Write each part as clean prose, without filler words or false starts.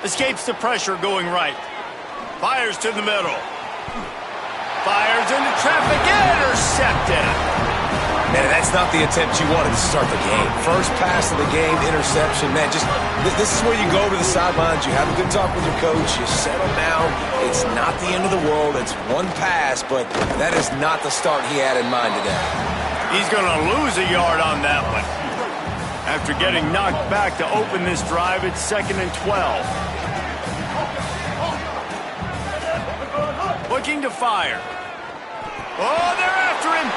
Escapes the pressure going right. Fires to the middle. Fires into traffic. Intercepted. Man, that's not the attempt you wanted to start the game. First pass of the game, interception. Man, this is where you go to the sidelines. You have a good talk with your coach. You settle down. It's not the end of the world. It's one pass, but that is not the start he had in mind today. He's going to lose a yard on that one. After getting knocked back to open this drive, it's 2nd and 12. Looking to fire. Oh, they're after him.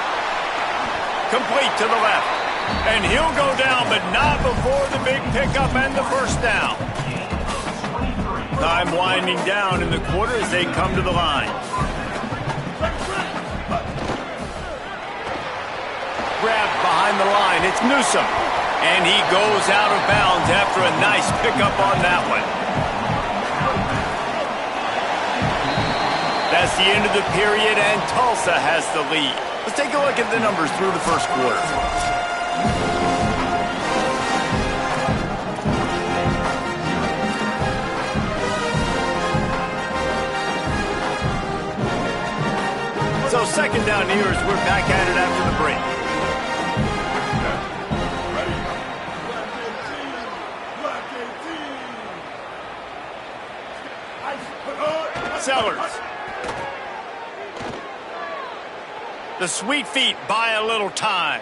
Complete to the left. And he'll go down, but not before the big pickup and the first down. Time winding down in the quarter as they come to the line. Grabbed behind the line. It's Newsome. And he goes out of bounds after a nice pickup on that one. That's the end of the period, and Tulsa has the lead. Let's take a look at the numbers through the first quarter. So 2nd down here as we're back at it after the break. Sellers. The sweet feet buy a little time.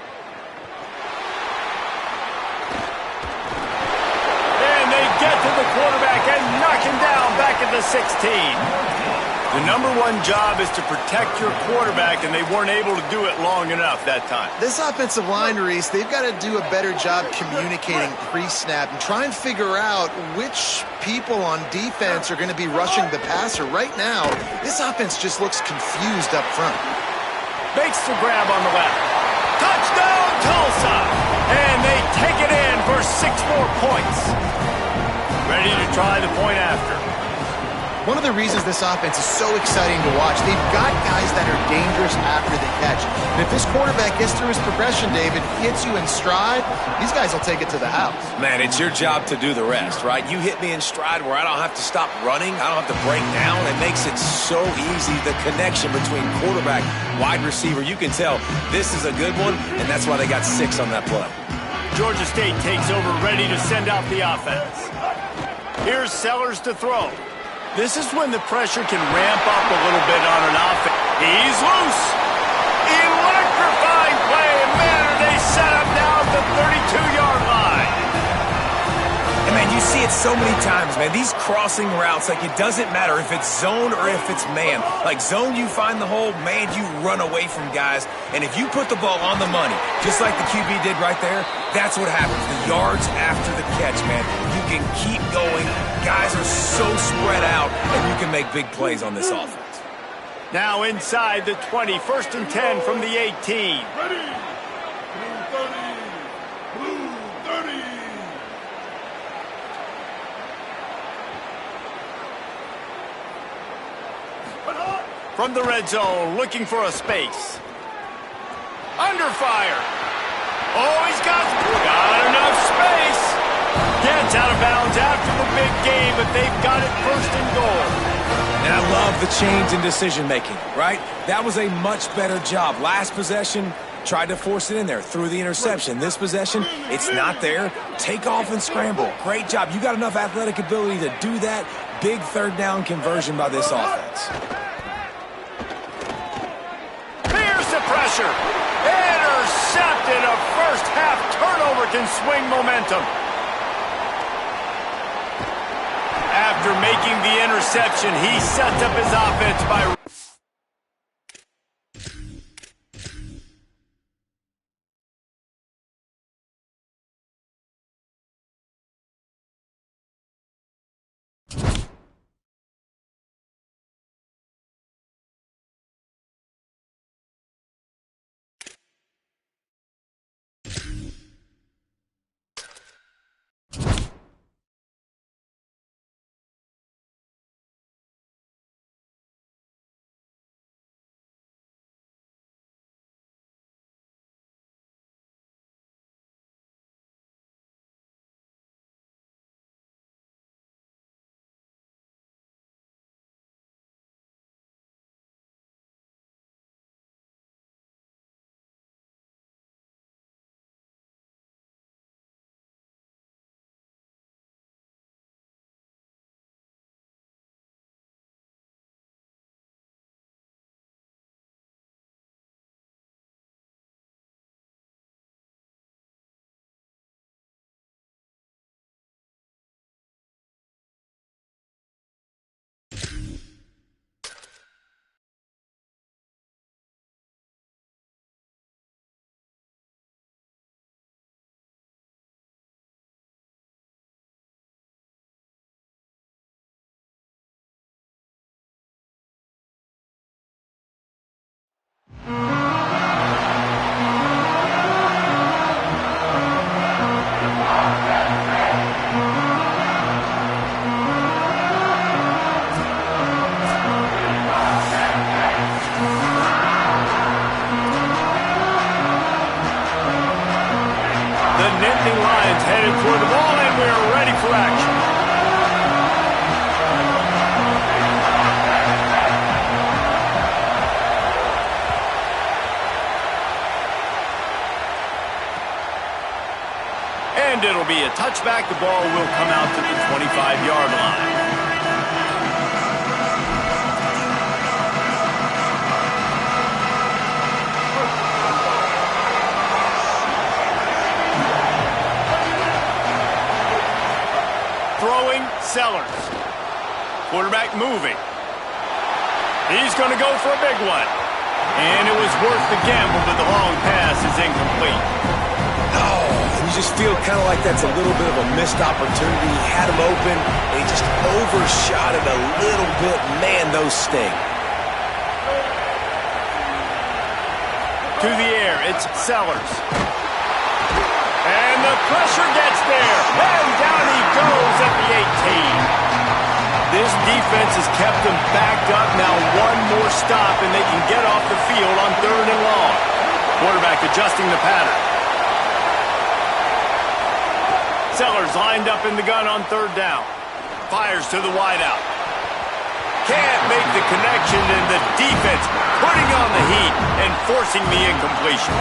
And they get to the quarterback and knock him down back at the 16. The number one job is to protect your quarterback, and they weren't able to do it long enough that time. This offensive line, Reese, they've got to do a better job communicating pre-snap and try and figure out which people on defense are going to be rushing the passer. Right now, this offense just looks confused up front. Makes the grab on the left. Touchdown, Tulsa! And they take it in for 6 more points. Ready to try the point after. One of the reasons this offense is so exciting to watch, they've got guys that are dangerous after the catch. And if this quarterback gets through his progression, David, hits you in stride, these guys will take it to the house. Man, it's your job to do the rest, right? You hit me in stride where I don't have to stop running. I don't have to break down. It makes it so easy, the connection between quarterback, wide receiver. You can tell this is a good one, and that's why they got 6 on that play. Georgia State takes over, ready to send out the offense. Here's Sellers to throw. This is when the pressure can ramp up a little bit on an offense. He's loose. Electrifying play. Man, are they set up now at the 32-yard line. And, man, you see it so many times, man. These crossing routes, like, it doesn't matter if it's zone or if it's man. Like, zone, you find the hole. Man, you run away from guys. And if you put the ball on the money, just like the QB did right there, that's what happens. The yards after the catch, man. You can keep going. Guys are so spread out, and you can make big plays on this offense. Now inside the 20, 1st and 10 from the 18. Ready. Blue 30. From the red zone, looking for a space. Under fire. Oh, he's got enough space. Gets out of bounds after the big game, but they've got it 1st and goal. And I love the change in decision-making, right? That was a much better job. Last possession, tried to force it in there, threw the interception. This possession, it's not there. Take off and scramble. Great job. You got enough athletic ability to do that. Big 3rd down conversion by this offense. Here's the pressure. Intercepted. A first-half turnover can swing momentum. After making the interception, he sets up his offense by back, the ball will come out to the 25-yard line. Throwing, Sellers. Quarterback moving. He's going to go for a big one. And it was worth the gamble, but the long pass is incomplete. Oh, you just feel kind of like that's a little bit of a missed opportunity. He had him open, and he just overshot it a little bit. Man, those sting. To the air, it's Sellers. And the pressure gets there. And down he goes at the 18. This defense has kept them backed up. Now one more stop, and they can get off the field on 3rd and long. Quarterback adjusting the pattern. Sellers lined up in the gun on 3rd down. Fires to the wideout. Can't make the connection, and the defense putting on the heat and forcing the incompletion.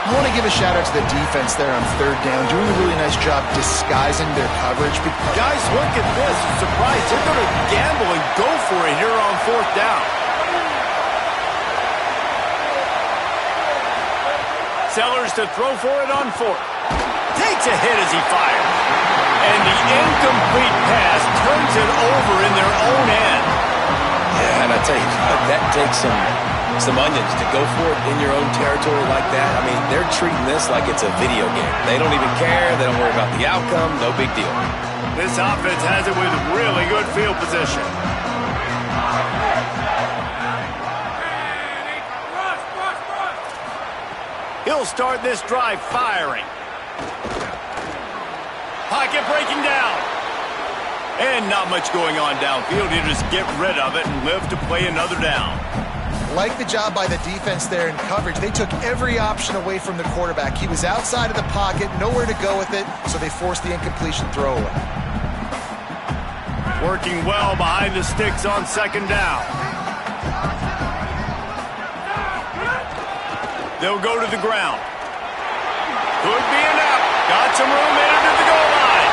I want to give a shout-out to the defense there on 3rd down, doing a really nice job disguising their coverage. Guys, look at this. I'm surprised they're going to gamble and go for it here on 4th down. Sellers to throw for it on 4th. Takes a hit as he fires. And the incomplete pass turns it over in their own end. Yeah, and I tell you, that takes some onions to go for it in your own territory like that. I mean, they're treating this like it's a video game. They don't even care. They don't worry about the outcome. No big deal. This offense has it with really good field position. He'll start this drive firing. Pocket breaking down. And not much going on downfield. You just get rid of it and live to play another down. Like the job by the defense there in coverage. They took every option away from the quarterback. He was outside of the pocket, nowhere to go with it, so they forced the incompletion throwaway. Working well behind the sticks on 2nd down. They'll go to the ground. Could be enough. Got some room in under the goal line.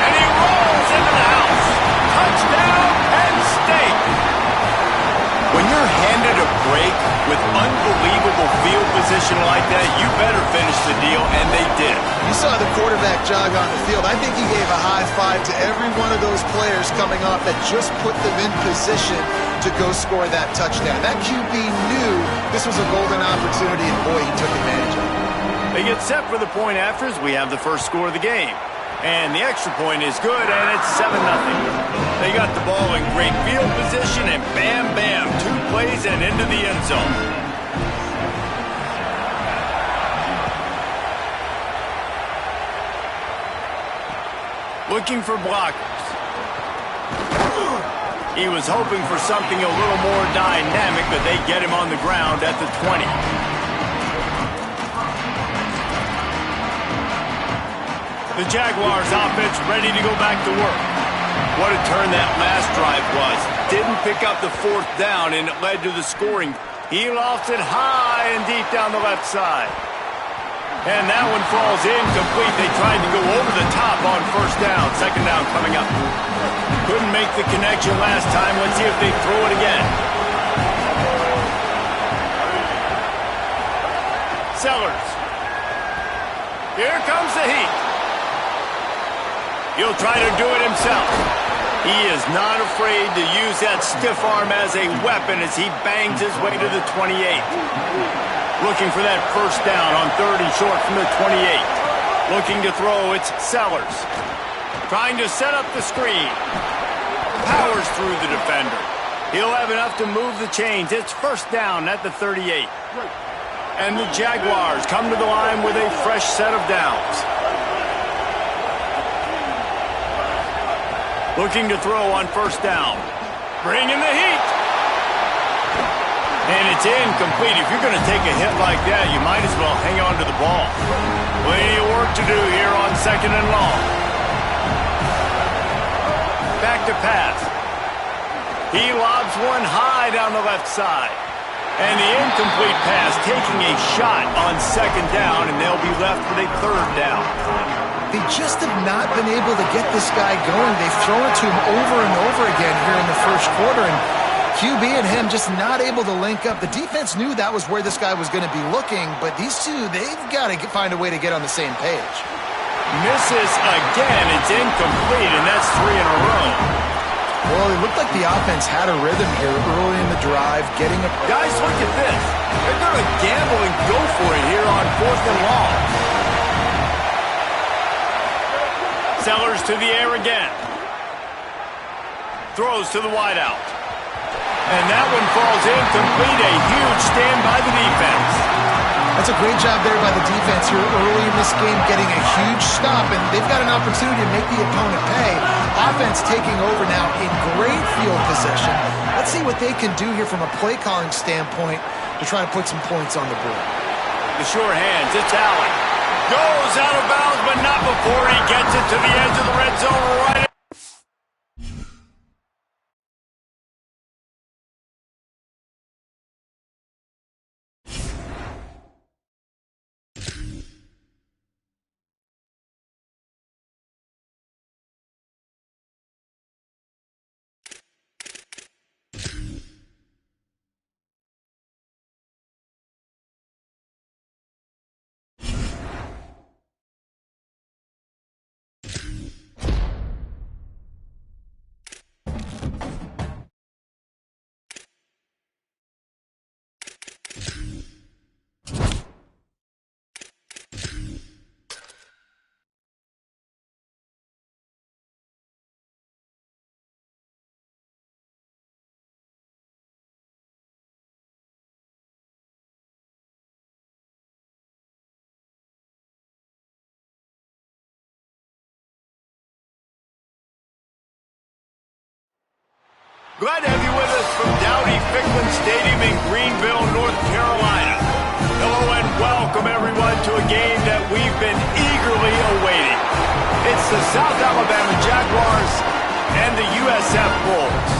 And he rolls into the house. Touchdown, Penn State. When you're handed a break with unbelievable field position like that, you better finish the deal, and they did. You saw the quarterback jog on the field. I think he gave a high five to every one of those players coming off that just put them in position to go score that touchdown. That QB knew this was a golden opportunity, and boy, he took advantage of it. They get set for the point afters. We have the first score of the game. And the extra point is good, and it's 7-0. They got the ball in great field position, and bam, bam, 2 plays and into the end zone. Looking for blockers. He was hoping for something a little more dynamic, but they get him on the ground at the 20. The Jaguars offense ready to go back to work. What a turn that last drive was. Didn't pick up the 4th down, and it led to the scoring. He lost it high and deep down the left side. And that one falls incomplete. They tried to go over the top on 1st down. 2nd down coming up. Couldn't make the connection last time. Let's see if they throw it again. Sellers. Here comes the heat. He'll try to do it himself. He is not afraid to use that stiff arm as a weapon as he bangs his way to the 28. Looking for that 1st down on 3rd and short from the 28. Looking to throw, it's Sellers. Trying to set up the screen. Powers through the defender. He'll have enough to move the chains. It's 1st down at the 38. And the Jaguars come to the line with a fresh set of downs. Looking to throw on 1st down. Bringing the heat. And it's incomplete. If you're going to take a hit like that, you might as well hang on to the ball. Plenty of work to do here on 2nd and long. Back to pass. He lobs one high down the left side. And the incomplete pass taking a shot on 2nd down, and they'll be left with a 3rd down. They just have not been able to get this guy going. They've thrown it to him over and over again here in the first quarter, and QB and him just not able to link up. The defense knew that was where this guy was going to be looking, but these two, they've got to find a way to get on the same page. Misses again. It's incomplete, and that's 3 in a row. Well, it looked like the offense had a rhythm here early in the drive, getting a... Guys, look at this. They're going to gamble and go for it here on 4th and long. Sellers to the air again. Throws to the wideout. And that one falls incomplete. A huge stand by the defense. That's a great job there by the defense here early in this game, getting a huge stop, and they've got an opportunity to make the opponent pay. Offense taking over now in great field possession. Let's see what they can do here from a play-calling standpoint to try to put some points on the board. The sure hands, it's Allen. Goes out of bounds, but not before he gets it to the edge of the red zone right. Glad to have you with us from Dowdy-Ficklin Stadium in Greenville, North Carolina. Hello and welcome everyone to a game that we've been eagerly awaiting. It's the South Alabama Jaguars and the USF Bulls.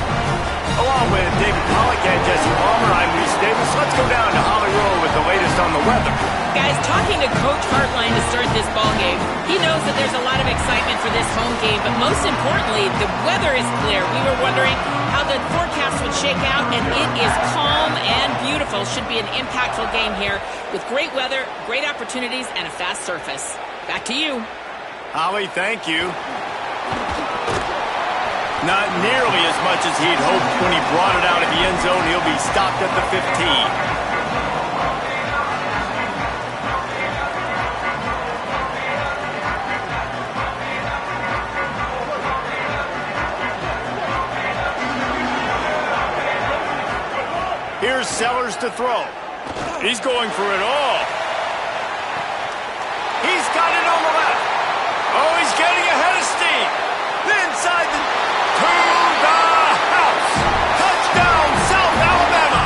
Along with David Pollack and Jesse Palmer, I'm Reese Davis. Let's go down to Hollywood with the latest on the weather. Guys, talking to Coach Hartline to start this ball game, he knows that there's a lot of excitement for this home game, but most importantly, the weather is clear. We were wondering how the forecast would shake out, and it is calm and beautiful. Should be an impactful game here with great weather, great opportunities, and a fast surface. Back to you. Holly, thank you. Not nearly as much as he'd hoped when he brought it out of the end zone. He'll be stopped at the 15. Here's Sellers to throw. He's going for it all. He's got it on the left. Oh, he's getting ahead of steam. Inside the to the house. Touchdown, South Alabama.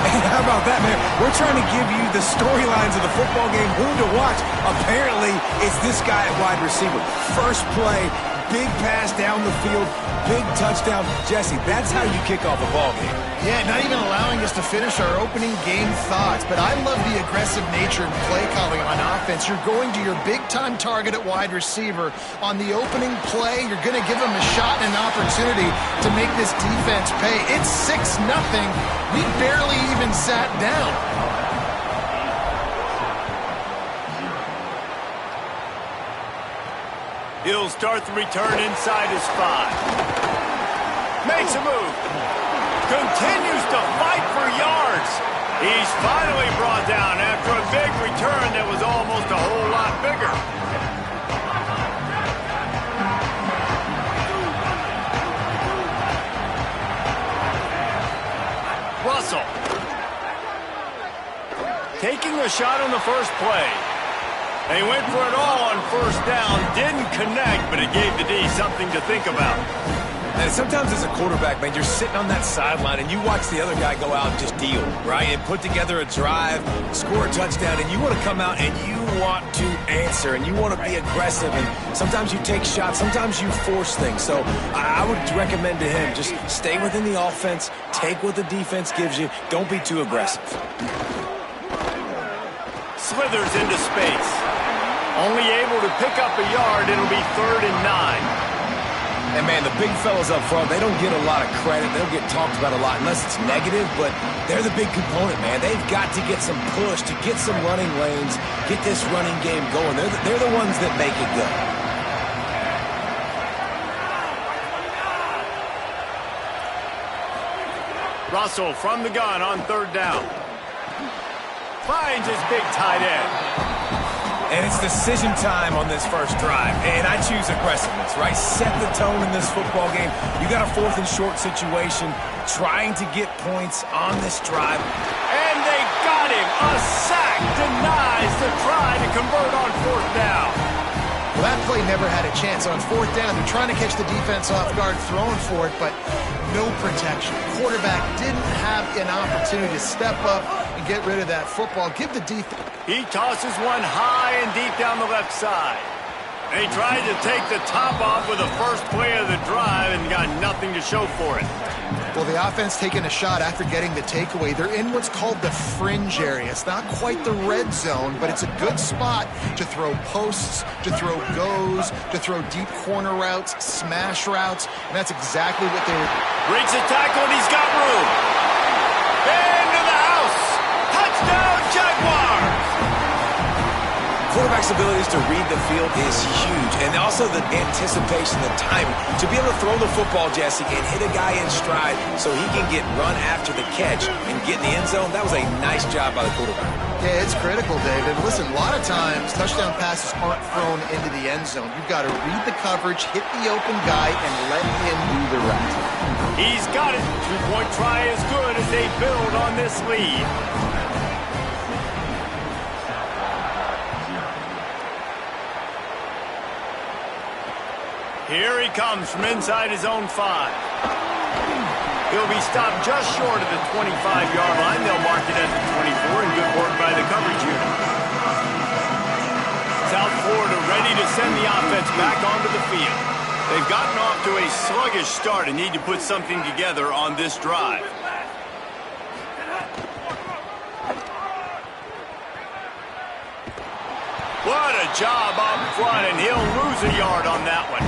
Hey, how about that, man? We're trying to give you the storylines of the football game, who to watch. Apparently, it's this guy at wide receiver. First play, big pass down the field, big touchdown. Jesse, that's how you kick off a ball game. Yeah, not even allowing us to finish our opening game thoughts, but I love the aggressive nature and play calling on offense. You're going to your big-time target at wide receiver. On the opening play, you're going to give him a shot and an opportunity to make this defense pay. It's 6-0. We barely even sat down. He'll start the return inside his 5. Makes a move. Continues to fight for yards. He's finally brought down after a big return that was almost a whole lot bigger. Russell. Taking a shot on the first play. They went for it all on first down. Didn't connect, but it gave the D something to think about. And sometimes as a quarterback, man, you're sitting on that sideline and you watch the other guy go out and just deal, right? And put together a drive, score a touchdown, and you want to come out and you want to answer and you want to be aggressive. And sometimes you take shots, sometimes you force things. So I would recommend to him, just stay within the offense, take what the defense gives you, don't be too aggressive. Slithers into space. Only able to pick up a yard. It'll be 3rd and 9. And, man, the big fellas up front, they don't get a lot of credit. They don't get talked about a lot unless it's negative, but they're the big component, man. They've got to get some push, to get some running lanes, get this running game going. They're the ones that make it go. Russell from the gun on 3rd down. Finds his big tight end. And it's decision time on this first drive. And I choose aggressiveness, right? Set the tone in this football game. You got a 4th and short situation, trying to get points on this drive. And they got him. A sack denies the try to convert on 4th down. Well, that play never had a chance. On 4th down, they're trying to catch the defense off guard, throwing for it, but no protection. Quarterback didn't have an opportunity to step up and get rid of that football. Give the defense. He tosses one high and deep down the left side. They tried to take the top off with the first play of the drive and got nothing to show for it. Well, the offense taking a shot after getting the takeaway. They're in what's called the fringe area. It's not quite the red zone, but it's a good spot to throw posts, to throw goes, to throw deep corner routes, smash routes, and that's exactly what they were. Breaks the tackle, and he's got room. Into the house. Touchdown, Jaguars. Quarterback's abilities to read the field is huge. And also the anticipation, the timing. To be able to throw the football, Jesse, and hit a guy in stride so he can get run after the catch and get in the end zone, that was a nice job by the quarterback. Yeah, it's critical, David. Listen, a lot of times touchdown passes aren't thrown into the end zone. You've got to read the coverage, hit the open guy, and let him do the rest. He's got it. 2-point try as good as they build on this lead. Here he comes from inside his own 5. He'll be stopped just short of the 25-yard line. They'll mark it at the 24, and good work by the coverage unit. South Florida ready to send the offense back onto the field. They've gotten off to a sluggish start and need to put something together on this drive. What a job up front, and he'll lose a yard on that one.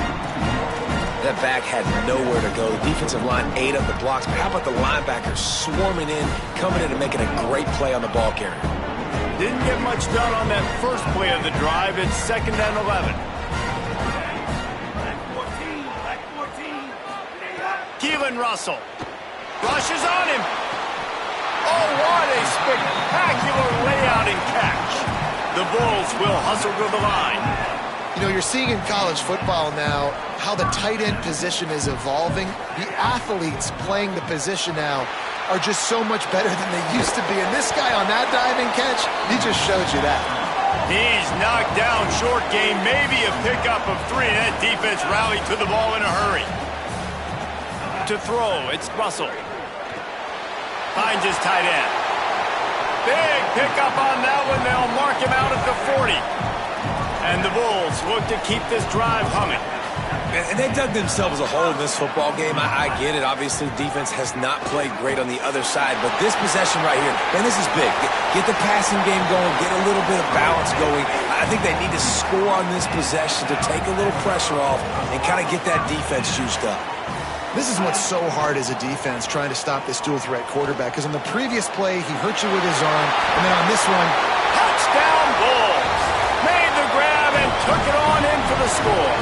That back had nowhere to go. The defensive line ate up the blocks. But how about the linebackers swarming in, coming in and making a great play on the ball carrier? Didn't get much done on that first play of the drive. It's 2nd and 11. Keelan Russell rushes on him. Oh, what a spectacular layout and catch. The Bulls will hustle to the line. You know, you're seeing in college football now how the tight end position is evolving. The athletes playing the position now are just so much better than they used to be. And this guy on that diving catch, he just showed you that. He's knocked down short game, maybe a pickup of 3. That defense rallied to the ball in a hurry. To throw, it's Russell. Finds his tight end. Big pickup on that one. They'll mark him out at the 40. And the Bulls look to keep this drive humming. And they dug themselves a hole in this football game. I get it. Obviously, defense has not played great on the other side. But this possession right here, man, this is big. Get the passing game going. Get a little bit of balance going. I think they need to score on this possession to take a little pressure off and kind of get that defense juiced up. This is what's so hard as a defense, trying to stop this dual-threat quarterback. Because on the previous play, he hurt you with his arm. And then on this one, touchdown Bulls. Made the grab and took it on in for the score.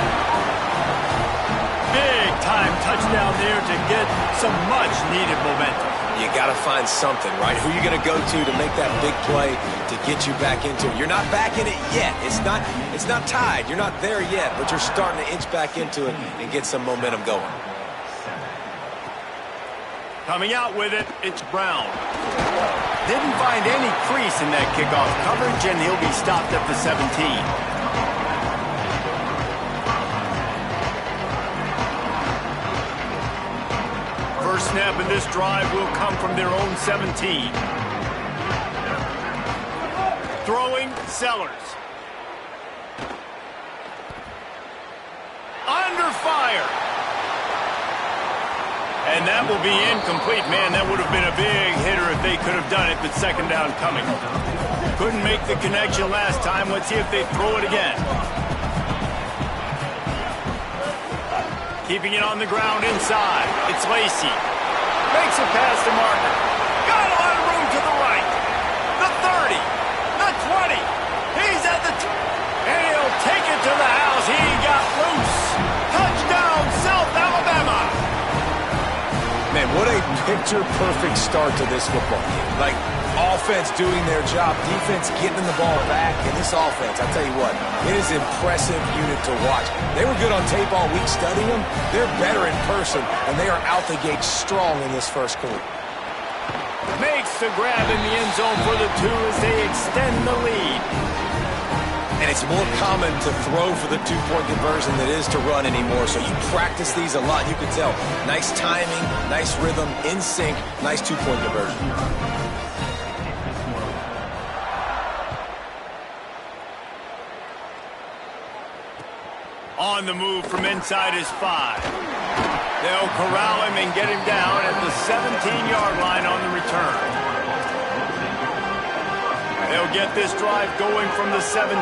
Big-time touchdown there to get some much-needed momentum. You got to find something, right? Who are you going to go to make that big play to get you back into it? You're not back in it yet. It's not tied. You're not there yet, but you're starting to inch back into it and get some momentum going. Coming out with it, it's Brown. Didn't find any crease in that kickoff coverage, and he'll be stopped at the 17. First snap in this drive will come from their own 17. Throwing, Sellers. Under fire. And that will be incomplete. Man, that would have been a big hitter if they could have done it, but second down coming. Couldn't make the connection last time. Let's see if they throw it again. Keeping it on the ground inside. It's Lacey. Makes a pass to Marker. Got a lot of room to the right. The 30. The 20. He's at the... And he'll take it to the house. He got loose. Touchdown, South Alabama. Man, what a picture-perfect start to this football game. Like, offense doing their job, defense getting the ball back, and this offense, I tell you what, it is an impressive unit to watch. They were good on tape all week studying them. They're better in person, and they are out the gate strong in this first quarter. Makes the grab in the end zone for the 2 as they extend the lead. And it's more common to throw for the 2-point conversion than it is to run anymore. So you practice these a lot. You can tell. Nice timing, nice rhythm, in sync, nice 2-point conversion. On the move from inside his 5. They'll corral him and get him down at the 17-yard line on the return. They'll get this drive going from the 17.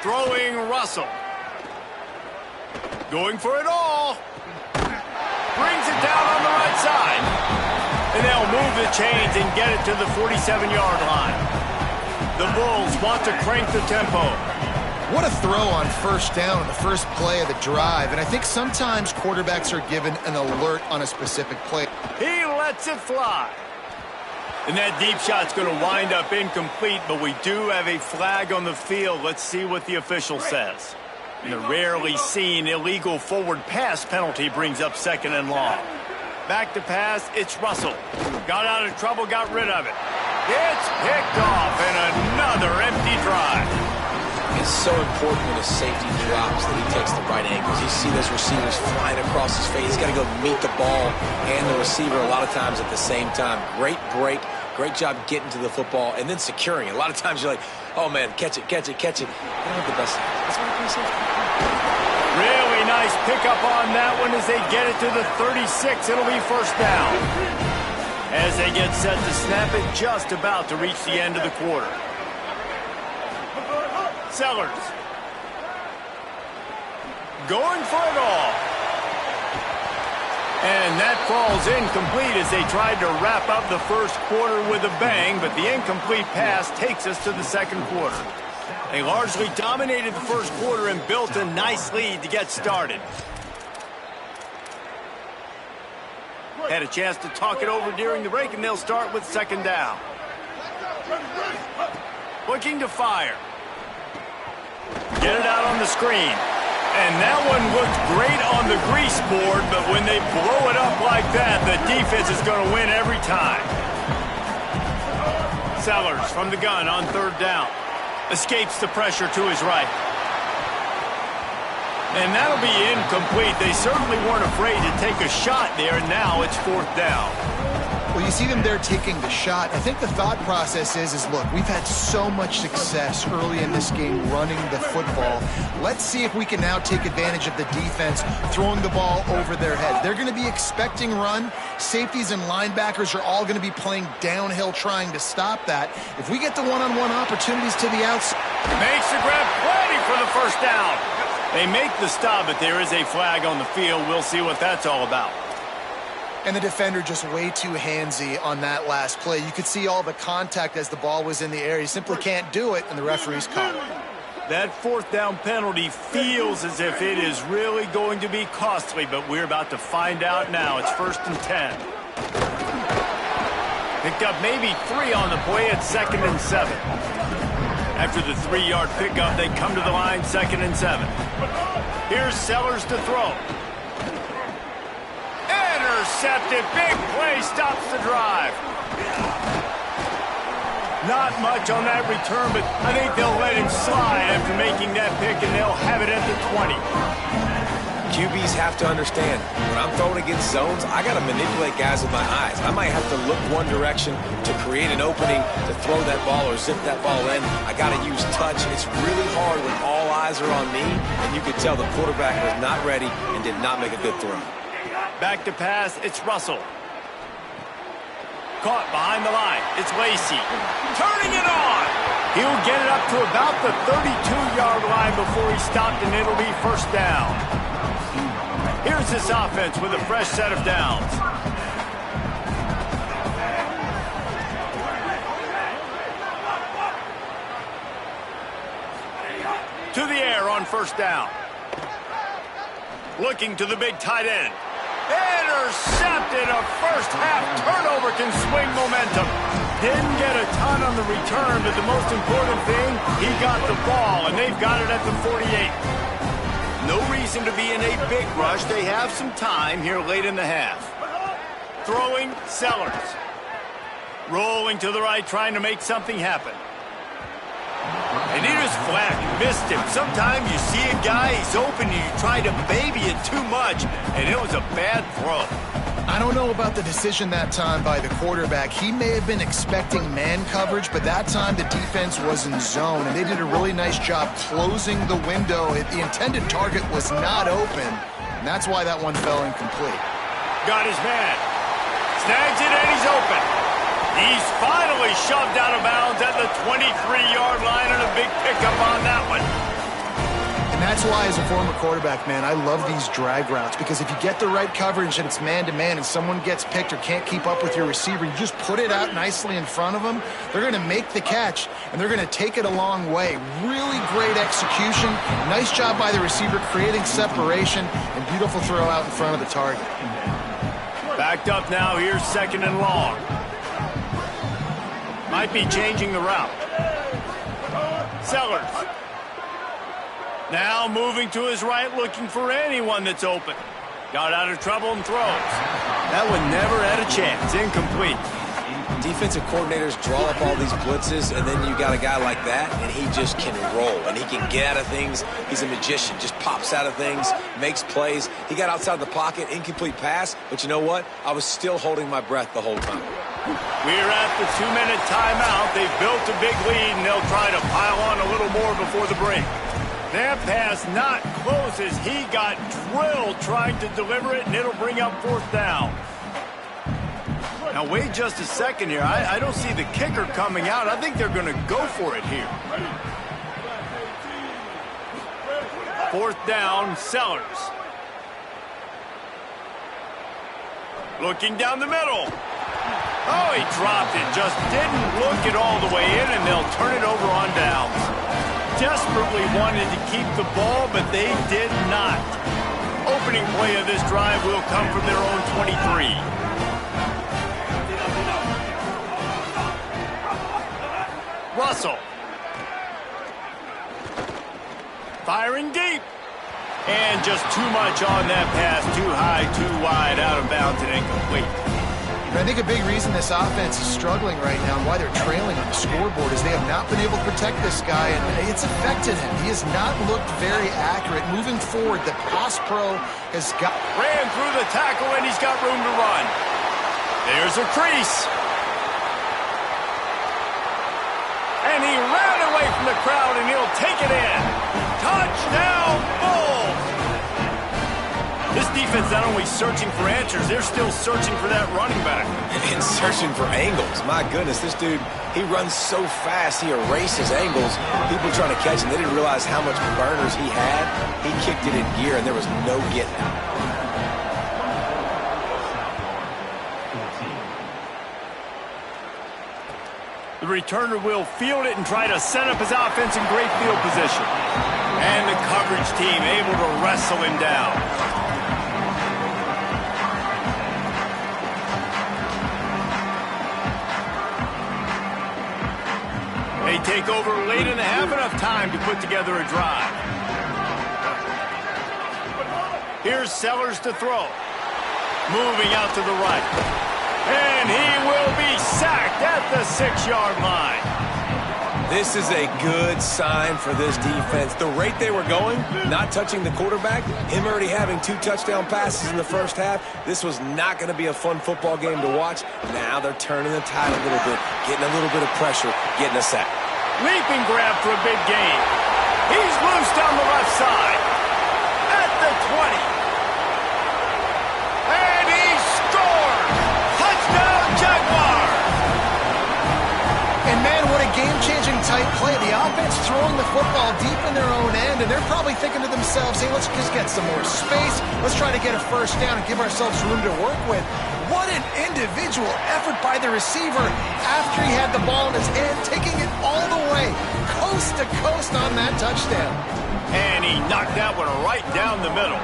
Throwing Russell. Going for it all. Brings it down on the right side. And they'll move the chains and get it to the 47-yard line. The Bulls want to crank the tempo. What a throw on first down on the first play of the drive. And I think sometimes quarterbacks are given an alert on a specific play. He lets it fly. And that deep shot's going to wind up incomplete, but we do have a flag on the field. Let's see what the official says. And the rarely seen illegal forward pass penalty brings up second and long. Back to pass, it's Russell. Got out of trouble, got rid of it. It's picked off, and another empty drive. It's so important when a safety drops that he takes the right angles. You see those receivers flying across his face. He's got to go meet the ball and the receiver a lot of times at the same time. Great break. Great job getting to the football and then securing it. A lot of times you're like, oh, man, catch it, catch it, catch it. They don't have the best. That's why they play safety. Really nice pickup on that one as they get it to the 36. It'll be first down. As they get set to snap it, just about to reach the end of the quarter. Sellers. Going for it all. And that falls incomplete as they tried to wrap up the first quarter with a bang, but the incomplete pass takes us to the second quarter. They largely dominated the first quarter and built a nice lead to get started. Had a chance to talk it over during the break, and they'll start with second down. Looking to fire. Get it out on the screen. And that one looked great on the grease board, but when they blow it up like that, the defense is going to win every time. Sellers from the gun on third down. Escapes the pressure to his right. And that'll be incomplete. They certainly weren't afraid to take a shot there, and now it's fourth down. Well, you see them there taking the shot. I think the thought process is look, we've had so much success early in this game running the football. Let's see if we can now take advantage of the defense throwing the ball over their head. They're going to be expecting run. Safeties and linebackers are all going to be playing downhill trying to stop that. If we get the one-on-one opportunities to the outside. Makes the grab, plenty for the first down. They make the stop, but there is a flag on the field. We'll see what that's all about. And the defender just way too handsy on that last play. You could see all the contact as the ball was in the air. He simply can't do it, and the referee's caught it. That fourth down penalty feels as if it is really going to be costly, but we're about to find out now. It's 1st and 10. Picked up maybe 3 on the play at 2nd and 7. After the 3-yard pickup, they come to the line, 2nd and 7. Here's Sellers to throw. Intercepted. Big play stops the drive. Not much on that return, but I think they'll let him slide after making that pick, and they'll have it at the 20. QBs have to understand, when I'm throwing against zones, I got to manipulate guys with my eyes. I might have to look one direction to create an opening to throw that ball or zip that ball in. I got to use touch. It's really hard when all eyes are on me, and you could tell the quarterback was not ready and did not make a good throw. Back to pass, it's Russell. Caught behind the line, it's Lacey. Turning it on! He'll get it up to about the 32-yard line before he stopped, and it'll be first down. Here's this offense with a fresh set of downs. To the air on first down. Looking to the big tight end. Intercepted. A first-half turnover can swing momentum. Didn't get a ton on the return, but the most important thing, he got the ball, and they've got it at the 48. No reason to be in a big rush. They have some time here late in the half. Throwing, Sellers. Rolling to the right, trying to make something happen. And he just flat missed him. Sometimes you see a guy, he's open, and you try to baby it too much, and it was a bad throw. I don't know about the decision that time by the quarterback. He may have been expecting man coverage, but that time the defense was in zone, and they did a really nice job closing the window. The intended target was not open, and that's why that one fell incomplete. Got his man. Snags it, and he's open. He's finally shoved out of bounds at the 23-yard line, and a big pickup on that one. And that's why, as a former quarterback, man, I love these drag routes, because if you get the right coverage and it's man-to-man and someone gets picked or can't keep up with your receiver, you just put it out nicely in front of them. They're going to make the catch, and they're going to take it a long way. Really great execution. Nice job by the receiver creating separation, and beautiful throw out in front of the target. Backed up now. Here's second and long. Might be changing the route. Sellers. Now moving to his right, looking for anyone that's open. Got out of trouble and throws. That one never had a chance. Incomplete. Defensive coordinators draw up all these blitzes, and then you got a guy like that, and he just can roll, and he can get out of things. He's a magician, just pops out of things, makes plays. He got outside the pocket, incomplete pass, but you know what? I was still holding my breath the whole time. We're at the 2-minute timeout. They've built a big lead, and they'll try to pile on a little more before the break. That pass not close as he got drilled trying to deliver it, and it'll bring up fourth down. Now, wait just a second here. I don't see the kicker coming out. I think they're going to go for it here. Fourth down, Sellers. Looking down the middle. Oh, he dropped it. Just didn't look it all the way in, and they'll turn it over on downs. Desperately wanted to keep the ball, but they did not. Opening play of this drive will come from their own 23. Russell. Firing deep. And just too much on that pass. Too high, too wide, out of bounds, and incomplete. I think a big reason this offense is struggling right now and why they're trailing on the scoreboard is they have not been able to protect this guy, and it's affected him. He has not looked very accurate. Moving forward, the pass pro has got... Ran through the tackle, and he's got room to run. There's a crease. And he ran away from the crowd, and he'll take it in. Touchdown, Bulls! This defense not only searching for answers, they're still searching for that running back. And searching for angles. My goodness, this dude, he runs so fast, he erases angles. People trying to catch him, they didn't realize how much burners he had. He kicked it in gear, and there was no getting out. The returner will field it and try to set up his offense in great field position. And the coverage team able to wrestle him down. They take over late and have enough time to put together a drive. Here's Sellers to throw. Moving out to the right. And he will be sacked at the 6-yard line. This is a good sign for this defense. The rate they were going, not touching the quarterback, him already having 2 touchdown passes in the first half, this was not going to be a fun football game to watch. Now they're turning the tide a little bit, getting a little bit of pressure, getting a sack. Leaping grab for a big gain. He's loose down the left side. At the 20. And he scores! Touchdown, Jaguars! And man, what a game-changing type play. The offense throwing the football deep in their own end, and they're probably thinking to themselves, hey, let's just get some more space. Let's try to get a first down and give ourselves room to work with. What an individual effort by the receiver after he had the ball in his hand, taking it all the way, coast to coast on that touchdown. And he knocked that one right down the middle.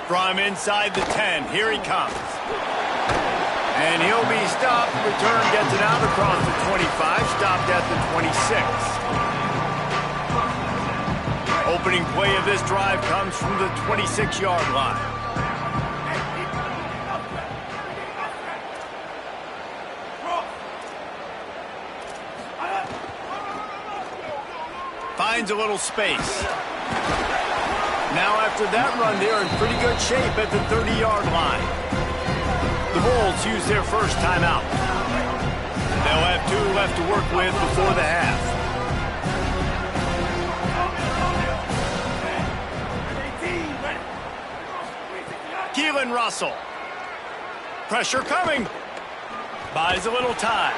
From inside the 10, here he comes. And he'll be stopped. Return gets it out across the 25, stopped at the 26. Opening play of this drive comes from the 26-yard line. Finds a little space. Now after that run, they're in pretty good shape at the 30-yard line. The Bulls use their first timeout. They'll have 2 left to work with before the half. Keelan Russell. Pressure coming. Buys a little time.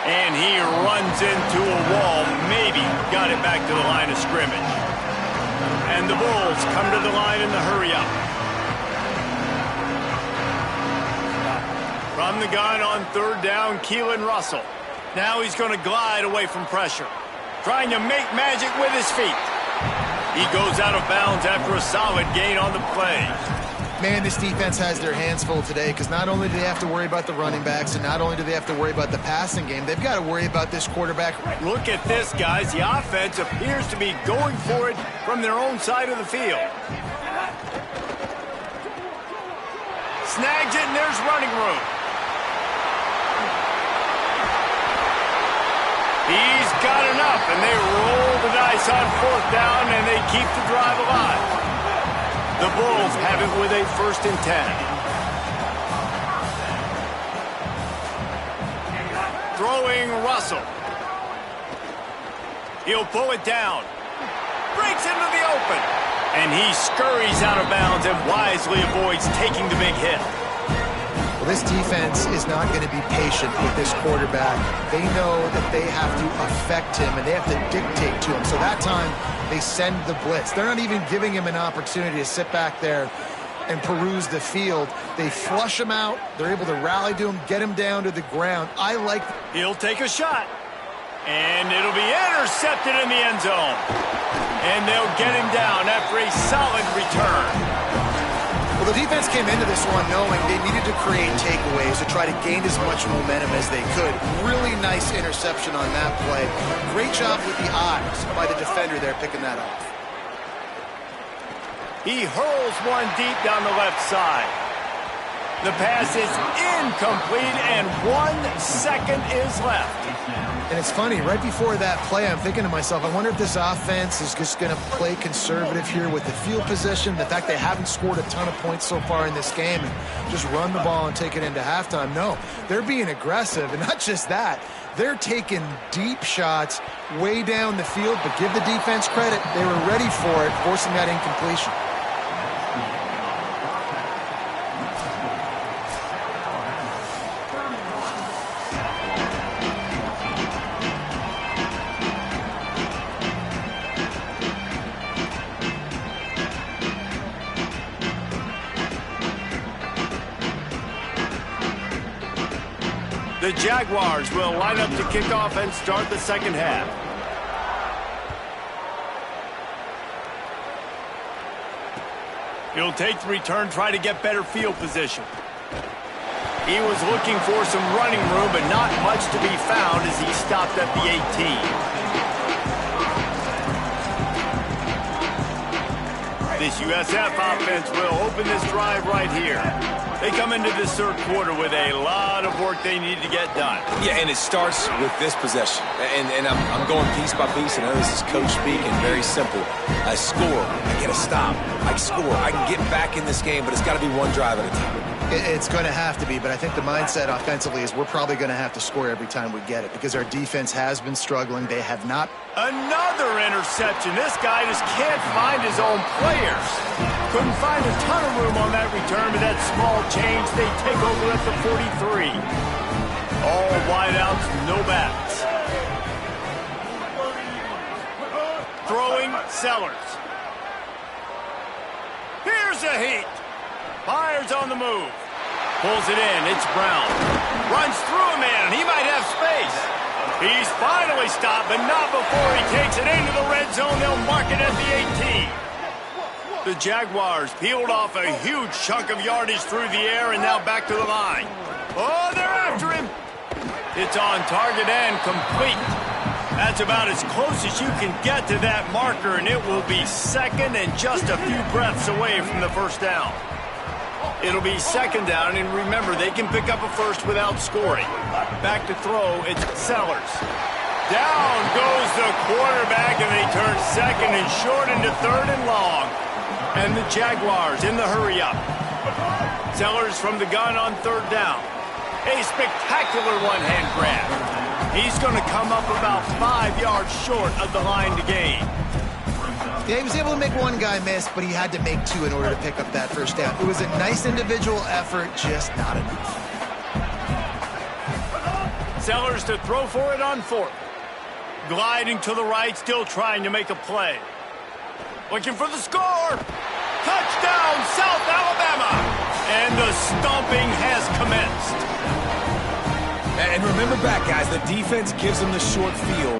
And he runs into a wall. Maybe got it back to the line of scrimmage. And the Bulls come to the line in the hurry-up. From the gun on 3rd down, Keelan Russell. Now he's going to glide away from pressure. Trying to make magic with his feet. He goes out of bounds after a solid gain on the play. Man, this defense has their hands full today because not only do they have to worry about the running backs and not only do they have to worry about the passing game, they've got to worry about this quarterback. Look at this, guys. The offense appears to be going for it from their own side of the field. Snags it, and there's running room. He's got enough, and they roll the dice on 4th down, and they keep the drive alive. The Bulls have it with a 1st and 10. Throwing Russell. He'll pull it down. Breaks into the open. And he scurries out of bounds and wisely avoids taking the big hit. Well, this defense is not going to be patient with this quarterback. They know that they have to affect him and they have to dictate to him. So that time, they send the blitz. They're not even giving him an opportunity to sit back there and peruse the field. They flush him out. They're able to rally to him, get him down to the ground. I like... He'll take a shot. And it'll be intercepted in the end zone. And they'll get him down after a solid return. Well, the defense came into this one knowing they needed to create takeaways to try to gain as much momentum as they could. Really nice interception on that play. Great job with the eyes by the defender there picking that off. He hurls one deep down the left side. The pass is incomplete, and 1 second is left. And it's funny, right before that play, I'm thinking to myself, I wonder if this offense is just going to play conservative here with the field position, the fact they haven't scored a ton of points so far in this game, and just run the ball and take it into halftime. No, they're being aggressive, and not just that. They're taking deep shots way down the field, but give the defense credit. They were ready for it, forcing that incompletion. The Jaguars will line up to kick off and start the second half. He'll take the return, try to get better field position. He was looking for some running room, but not much to be found as he stopped at the 18. This USF offense will open this drive right here. They come into this third quarter with a lot of work they need to get done. Yeah, and it starts with this possession. And I'm going piece by piece, and I know this is coach speak and very simple. I score. I get a stop. I score. I can get back in this game, but it's got to be one drive at a time. It's going to have to be, but I think the mindset offensively is we're probably going to have to score every time we get it because our defense has been struggling. They have not. Another interception. This guy just can't find his own players. Couldn't find a ton of room on that return, but that small change, they take over at the 43. All wideouts, no backs. Throwing Sellers. Here's a heat. Fires on the move. Pulls it in. It's Brown. Runs through a man. He might have space. He's finally stopped, but not before he takes it into the red zone. They'll mark it at the 18. The Jaguars peeled off a huge chunk of yardage through the air and now back to the line. Oh, they're after him. It's on target and complete. That's about as close as you can get to that marker, and it will be second and just a few breaths away from the first down. It'll be second down, and remember, they can pick up a first without scoring. Back to throw, it's Sellers. Down goes the quarterback, and they turn second and short into third and long. And the Jaguars in the hurry-up. Sellers from the gun on third down. A spectacular one-hand grab. He's going to come up about 5 yards short of the line to gain. Yeah, he was able to make one guy miss, but he had to make two in order to pick up that first down. It was a nice individual effort, just not enough. Sellers to throw for it on fourth. Gliding to the right, still trying to make a play. Looking for the score. Touchdown, South Alabama. And the stomping has commenced. And remember back, guys, the defense gives them the short field